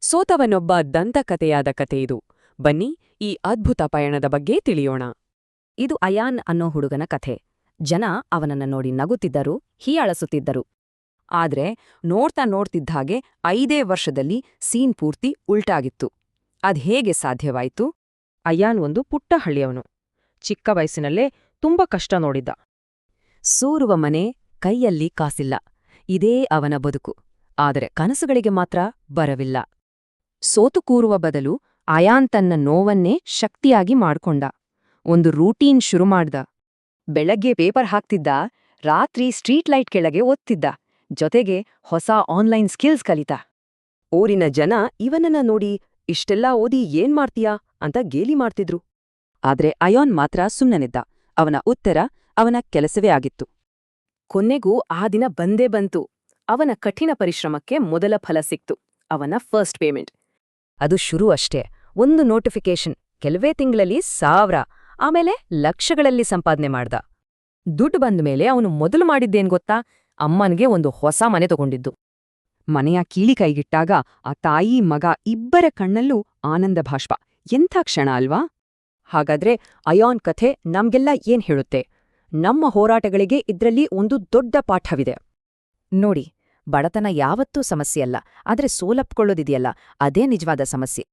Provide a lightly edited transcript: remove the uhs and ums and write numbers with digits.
ಸೋತವನೊಬ್ಬ ದಂತಕಥೆಯಾದ ಕಥೆಯಿದು. ಬನ್ನಿ ಈ ಅದ್ಭುತ ಪಯಣದ ಬಗ್ಗೆ ತಿಳಿಯೋಣ. ಇದು ಅಯಾನ್ ಅನ್ನೋ ಹುಡುಗನ ಕಥೆ. ಜನ ಅವನನ್ನ ನೋಡಿ ನಗುತ್ತಿದ್ದರು, ಹೀಯಾಳಿಸುತ್ತಿದ್ದರು. ಆದ್ರೆ ನೋಡ್ತಾ ನೋಡ್ತಿದ್ಹಾಗೆ 5 ವರ್ಷದಲ್ಲಿ ಸೀನ್ ಪೂರ್ತಿ ಉಲ್ಟಾಗಿತ್ತು. ಅದ್ಹೇಗೆ ಸಾಧ್ಯವಾಯ್ತು? ಅಯಾನ್ ಒಂದು ಪುಟ್ಟ ಹಳ್ಳಿಯವನು. ಚಿಕ್ಕ ವಯಸ್ಸಿನಲ್ಲೇ ತುಂಬಾ ಕಷ್ಟ ನೋಡಿದ್ದ. ಸೂರುವ ಮನೆ, ಕೈಯಲ್ಲಿ ಕಾಸಿಲ್ಲ. ಇದೇ ಅವನ ಬದುಕು. ಆದರೆ ಕನಸುಗಳಿಗೆ ಮಾತ್ರ ಬರವಿಲ್ಲ. ಸೋತು ಕೂರುವ ಬದಲು ಅಯಾನ್ ತನ್ನ ನೋವನ್ನೇ ಶಕ್ತಿಯಾಗಿ ಮಾಡ್ಕೊಂಡ. ಒಂದು ರೂಟೀನ್ ಶುರು ಮಾಡ್ದ. ಬೆಳಗ್ಗೆ ಪೇಪರ್ ಹಾಕ್ತಿದ್ದ, ರಾತ್ರಿ ಸ್ಟ್ರೀಟ್ ಲೈಟ್ ಕೆಳಗೆ ಓದ್ತಿದ್ದ, ಜೊತೆಗೆ ಹೊಸ ಆನ್ಲೈನ್ ಸ್ಕಿಲ್ಸ್ ಕಲಿತ. ಊರಿನ ಜನ ಇವನನ್ನ ನೋಡಿ ಇಷ್ಟೆಲ್ಲ ಓದಿ ಏನ್ ಮಾಡ್ತೀಯಾ ಅಂತ ಗೇಲಿ ಮಾಡ್ತಿದ್ರು. ಆದ್ರೆ ಅಯಾನ್ ಮಾತ್ರ ಸುಮ್ಮನಿದ್ದ. ಅವನ ಉತ್ತರ ಅವನ ಕೆಲಸವೇ ಆಗಿತ್ತು. ಕೊನೆಗೂ ಆ ದಿನ ಬಂದೇ ಬಂತು. ಅವನ ಕಠಿಣ ಪರಿಶ್ರಮಕ್ಕೆ ಮೊದಲ ಫಲ ಸಿಕ್ತು. ಅವನ ಫಸ್ಟ್ ಪೇಮೆಂಟ್. ಅದು ಶುರು ಅಷ್ಟೇ. ಒಂದು ನೋಟಿಫಿಕೇಶನ್, ಕೆಲವೇ ತಿಂಗಳಲ್ಲಿ 1000, ಆಮೇಲೆ ಲಕ್ಷಗಳಲ್ಲಿ ಸಂಪಾದನೆ ಮಾಡ್ದ. ದುಡ್ಡು ಬಂದ್ಮೇಲೆ ಅವನು ಮೊದಲು ಮಾಡಿದ್ದೇನ್ ಗೊತ್ತಾ? ಅಮ್ಮನಿಗೆ ಒಂದು ಹೊಸ ಮನೆ ತಗೊಂಡಿದ್ದು. ಮನೆಯ ಕೀಲಿ ಕೈಗಿಟ್ಟಾಗ ಆ ತಾಯಿ ಮಗ ಇಬ್ಬರ ಕಣ್ಣಲ್ಲೂ ಆನಂದ ಭಾಷ್ಪ. ಎಂಥ ಕ್ಷಣ ಅಲ್ವಾ? ಹಾಗಾದ್ರೆ ಅಯಾನ್ ಕಥೆ ನಮ್ಗೆಲ್ಲ ಏನ್ ಹೇಳುತ್ತೆ? ನಮ್ಮ ಹೋರಾಟಗಳಿಗೆ ಇದ್ರಲ್ಲಿ ಒಂದು ದೊಡ್ಡ ಪಾಠವಿದೆ. ನೋಡಿ, ಬಡತನ ಯಾವತ್ತೂ ಸಮಸ್ಯೆಯಲ್ಲ, ಆದ್ರೆ ಸೋಲಪ್ಕೊಳ್ಳೋದಿದೆಯಲ್ಲ, ಅದೇ ನಿಜವಾದ ಸಮಸ್ಯೆ.